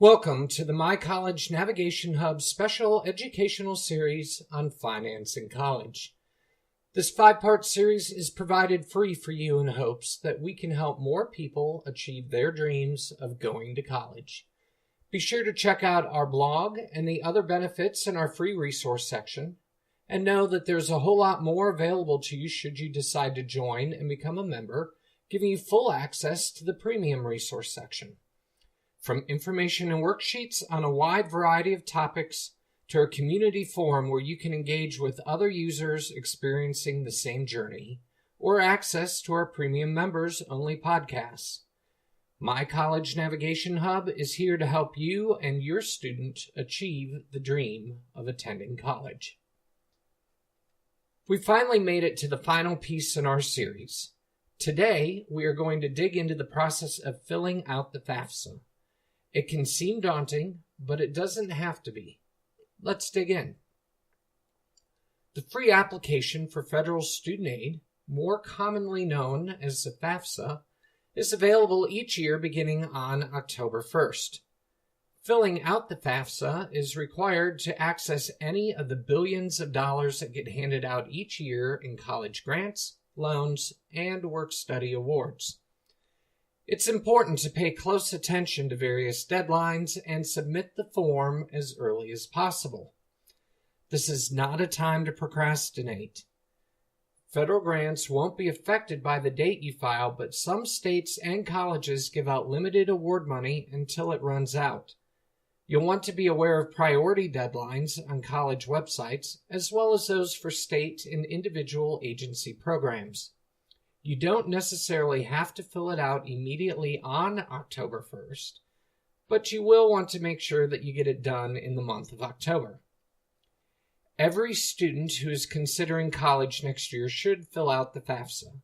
Welcome to the My College Navigation Hub special educational series on finance in college. This 5-part series is provided free for you in hopes that we can help more people achieve their dreams of going to college. Be sure to check out our blog and the other benefits in our free resource section, and know that there's a whole lot more available to you should you decide to join and become a member, giving you full access to the premium resource section. From information and worksheets on a wide variety of topics to a community forum where you can engage with other users experiencing the same journey, or access to our premium members-only podcasts. My College Navigation Hub is here to help you and your student achieve the dream of attending college. We finally made it to the final piece in our series. Today, we are going to dig into the process of filling out the FAFSA. It can seem daunting, but it doesn't have to be. Let's dig in. The free application for federal student aid, more commonly known as the FAFSA, is available each year beginning on October 1st. Filling out the FAFSA is required to access any of the billions of dollars that get handed out each year in college grants, loans, and work-study awards. It's important to pay close attention to various deadlines and submit the form as early as possible. This is not a time to procrastinate. Federal grants won't be affected by the date you file, but some states and colleges give out limited award money until it runs out. You'll want to be aware of priority deadlines on college websites, as well as those for state and individual agency programs. You don't necessarily have to fill it out immediately on October 1st, but you will want to make sure that you get it done in the month of October. Every student who is considering college next year should fill out the FAFSA.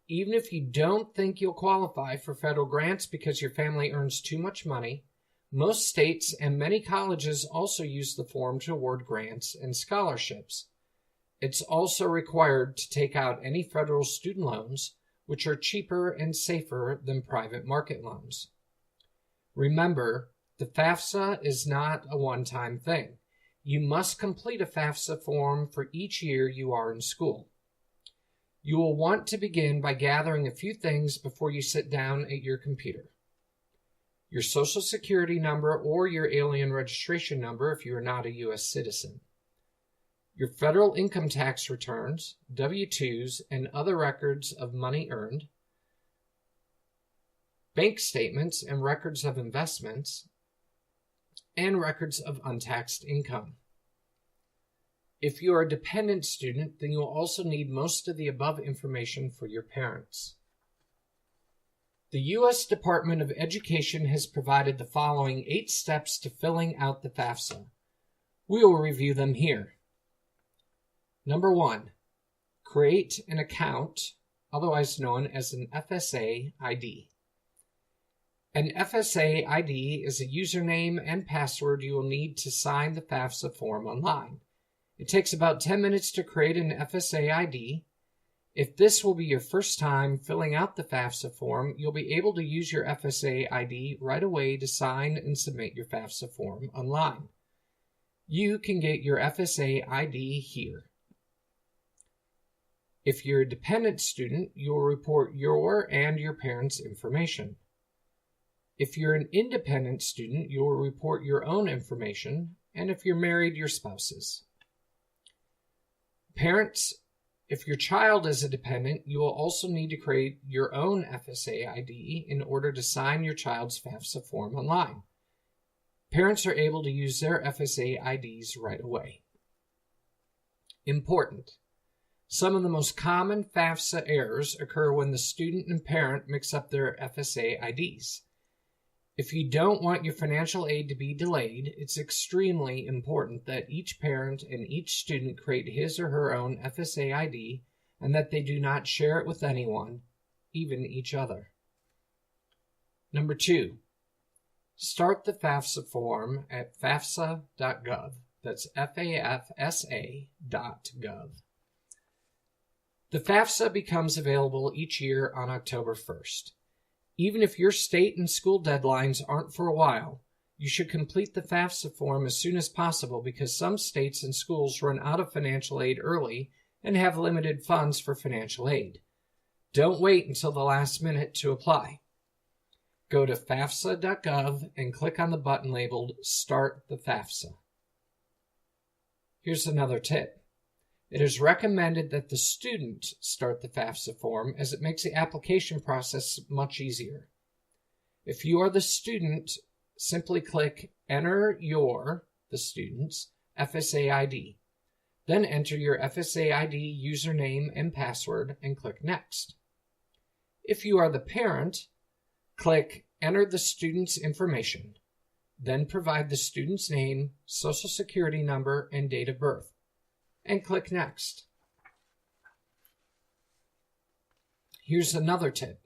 Even if you don't think you'll qualify for federal grants because your family earns too much money, most states and many colleges also use the form to award grants and scholarships. It's also required to take out any federal student loans, which are cheaper and safer than private market loans. Remember, the FAFSA is not a one-time thing. You must complete a FAFSA form for each year you are in school. You will want to begin by gathering a few things before you sit down at your computer. Your Social Security number or your alien registration number if you are not a U.S. citizen. Your federal income tax returns, W-2s, and other records of money earned, bank statements and records of investments, and records of untaxed income. If you are a dependent student, then you will also need most of the above information for your parents. The U.S. Department of Education has provided the following 8 steps to filling out the FAFSA. We will review them here. Number 1, create an account, otherwise known as an FSA ID. An FSA ID is a username and password you will need to sign the FAFSA form online. It takes about 10 minutes to create an FSA ID. If this will be your first time filling out the FAFSA form, you'll be able to use your FSA ID right away to sign and submit your FAFSA form online. You can get your FSA ID here. If you're a dependent student, you'll report your and your parents' information. If you're an independent student, you'll report your own information, and if you're married, your spouse's. Parents, if your child is a dependent, you will also need to create your own FSA ID in order to sign your child's FAFSA form online. Parents are able to use their FSA IDs right away. Important. Some of the most common FAFSA errors occur when the student and parent mix up their FSA IDs. If you don't want your financial aid to be delayed, it's extremely important that each parent and each student create his or her own FSA ID and that they do not share it with anyone, even each other. Number 2, start the FAFSA form at FAFSA.gov. That's FAFSA.gov. The FAFSA becomes available each year on October 1st. Even if your state and school deadlines aren't for a while, You should complete the FAFSA form as soon as possible because some states and schools run out of financial aid early and have limited funds for financial aid. Don't wait until the last minute to apply. Go to FAFSA.gov and click on the button labeled Start the FAFSA. Here's another tip. It is recommended that the student start the FAFSA form as it makes the application process much easier. If you are the student, simply click Enter the student's FSA ID. Then enter your FSA ID username and password and click Next. If you are the parent, click Enter the student's information. Then provide the student's name, social security number, and date of birth, and click Next. Here's another tip.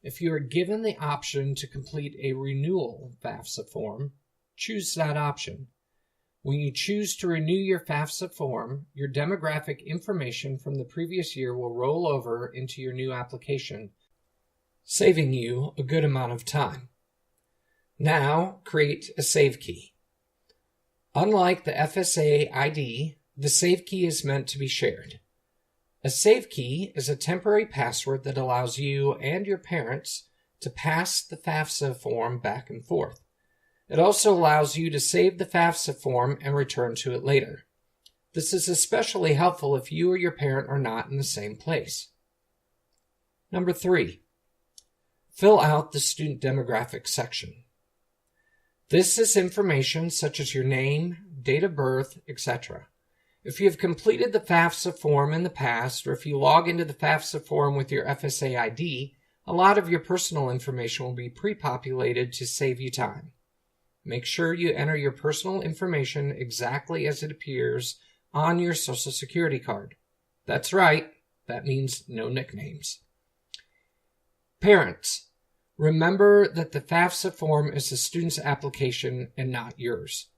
If you are given the option to complete a renewal FAFSA form, choose that option. When you choose to renew your FAFSA form, your demographic information from the previous year will roll over into your new application, saving you a good amount of time. Now, create a save key. Unlike the FSA ID, the save key is meant to be shared. A save key is a temporary password that allows you and your parents to pass the FAFSA form back and forth. It also allows you to save the FAFSA form and return to it later. This is especially helpful if you or your parent are not in the same place. Number 3, fill out the student demographics section. This is information such as your name, date of birth, etc. If you have completed the FAFSA form in the past, or if you log into the FAFSA form with your FSA ID, a lot of your personal information will be pre-populated to save you time. Make sure you enter your personal information exactly as it appears on your Social Security card. That's right, that means no nicknames. Parents, remember that the FAFSA form is the student's application and not yours.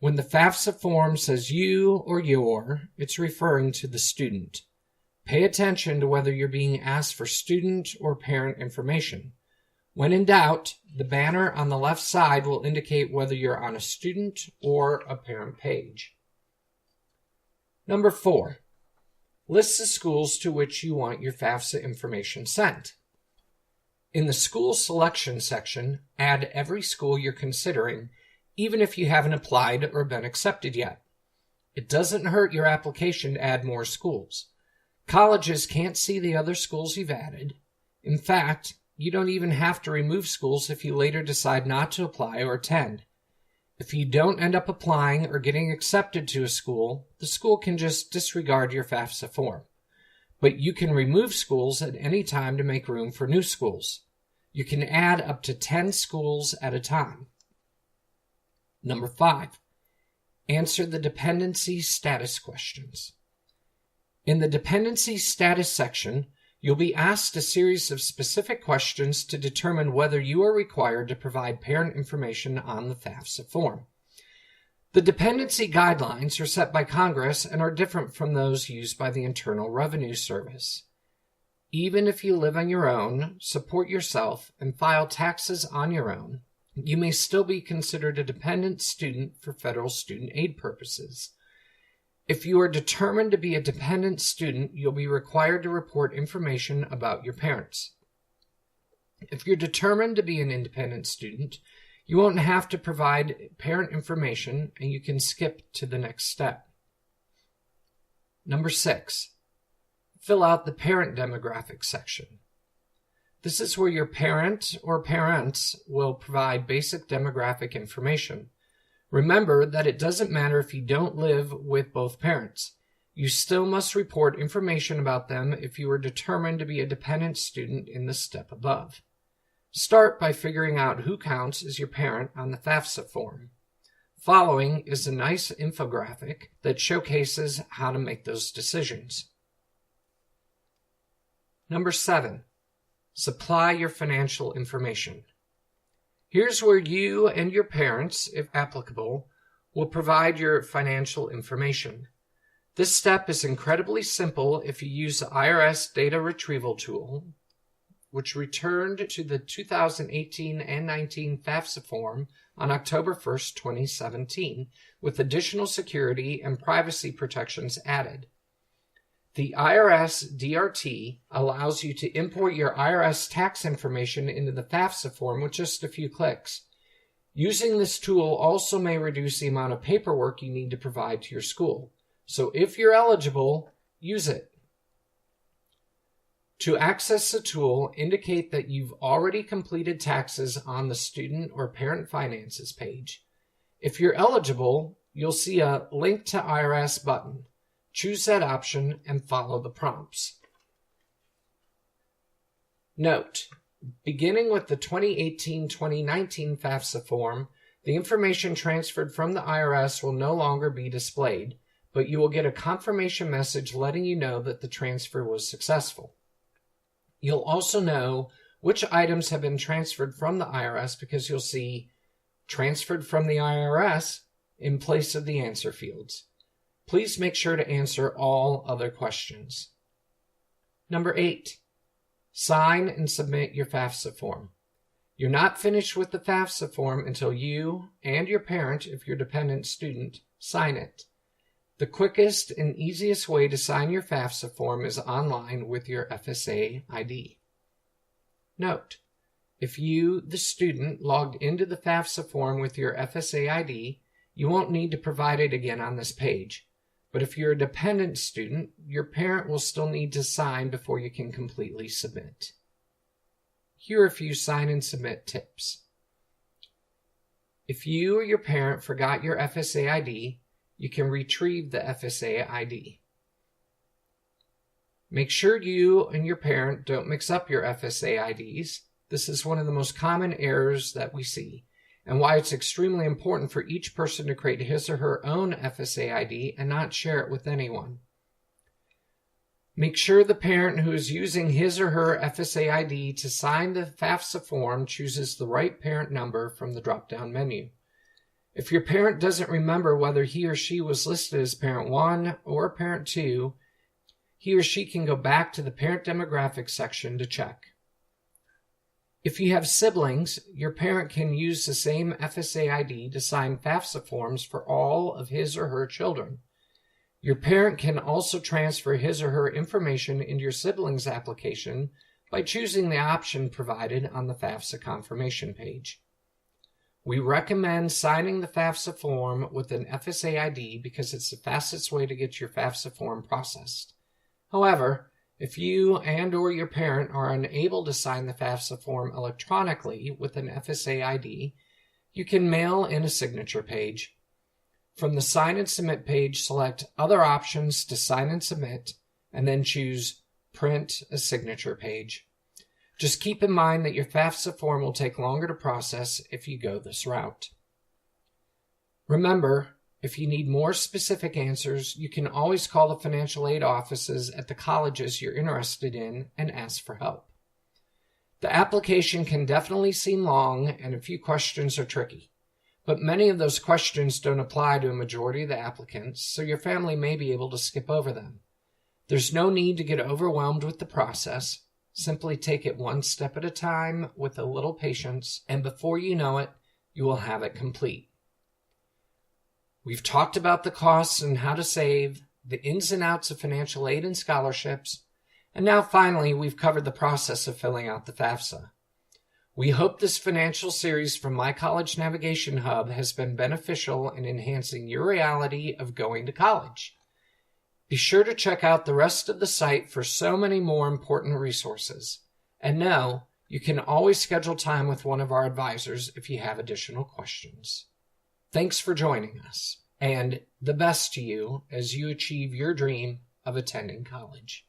When the FAFSA form says you or your, it's referring to the student. Pay attention to whether you're being asked for student or parent information. When in doubt, the banner on the left side will indicate whether you're on a student or a parent page. Number 4, list the schools to which you want your FAFSA information sent. In the school selection section, add every school you're considering, even if you haven't applied or been accepted yet. It doesn't hurt your application to add more schools. Colleges can't see the other schools you've added. In fact, you don't even have to remove schools if you later decide not to apply or attend. If you don't end up applying or getting accepted to a school, the school can just disregard your FAFSA form. But you can remove schools at any time to make room for new schools. You can add up to 10 schools at a time. Number 5, answer the dependency status questions. In the dependency status section, you'll be asked a series of specific questions to determine whether you are required to provide parent information on the FAFSA form. The dependency guidelines are set by Congress and are different from those used by the Internal Revenue Service. Even if you live on your own, support yourself, and file taxes on your own, you may still be considered a dependent student for federal student aid purposes. If you are determined to be a dependent student, you'll be required to report information about your parents. If you're determined to be an independent student, you won't have to provide parent information and you can skip to the next step. Number 6, fill out the parent demographics section. This is where your parent or parents will provide basic demographic information. Remember that it doesn't matter if you don't live with both parents. You still must report information about them if you are determined to be a dependent student in the step above. Start by figuring out who counts as your parent on the FAFSA form. Following is a nice infographic that showcases how to make those decisions. Number 7, supply your financial information. Here's where you and your parents, if applicable, will provide your financial information. This step is incredibly simple if you use the IRS data retrieval tool, which returned to the 2018 and 19 FAFSA form on October 1st, 2017, with additional security and privacy protections added. The IRS DRT allows you to import your IRS tax information into the FAFSA form with just a few clicks. Using this tool also may reduce the amount of paperwork you need to provide to your school. So if you're eligible, use it. To access the tool, indicate that you've already completed taxes on the Student or Parent Finances page. If you're eligible, you'll see a Link to IRS button. Choose that option and follow the prompts. Note: beginning with the 2018-2019 FAFSA form, the information transferred from the IRS will no longer be displayed, but you will get a confirmation message letting you know that the transfer was successful. You'll also know which items have been transferred from the IRS because you'll see "transferred from the IRS" in place of the answer fields. Please make sure to answer all other questions. Number 8. Sign and submit your FAFSA form. You're not finished with the FAFSA form until you and your parent, if you're a dependent student, sign it. The quickest and easiest way to sign your FAFSA form is online with your FSA ID. Note: if you, the student, logged into the FAFSA form with your FSA ID, you won't need to provide it again on this page. But if you're a dependent student, your parent will still need to sign before you can completely submit. Here are a few sign and submit tips. If you or your parent forgot your FSA ID, you can retrieve the FSA ID. Make sure you and your parent don't mix up your FSA IDs. This is one of the most common errors that we see, and why it's extremely important for each person to create his or her own FSA ID and not share it with anyone. Make sure the parent who is using his or her FSA ID to sign the FAFSA form chooses the right parent number from the drop-down menu. If your parent doesn't remember whether he or she was listed as Parent 1 or Parent 2, he or she can go back to the Parent Demographics section to check. If you have siblings, your parent can use the same FSA ID to sign FAFSA forms for all of his or her children. Your parent can also transfer his or her information into your sibling's application by choosing the option provided on the FAFSA confirmation page. We recommend signing the FAFSA form with an FSA ID because it's the fastest way to get your FAFSA form processed. However, if you and or your parent are unable to sign the FAFSA form electronically with an FSA ID, you can mail in a signature page. From the Sign and Submit page, select Other Options to sign and submit, and then choose Print a Signature page. Just keep in mind that your FAFSA form will take longer to process if you go this route. Remember, if you need more specific answers, you can always call the financial aid offices at the colleges you're interested in and ask for help. The application can definitely seem long and a few questions are tricky, but many of those questions don't apply to a majority of the applicants, so your family may be able to skip over them. There's no need to get overwhelmed with the process. Simply take it one step at a time with a little patience, and before you know it, you will have it complete. We've talked about the costs and how to save, the ins and outs of financial aid and scholarships, and now finally we've covered the process of filling out the FAFSA. We hope this financial series from My College Navigation Hub has been beneficial in enhancing your reality of going to college. Be sure to check out the rest of the site for so many more important resources. And know you can always schedule time with one of our advisors if you have additional questions. Thanks for joining us, and the best to you as you achieve your dream of attending college.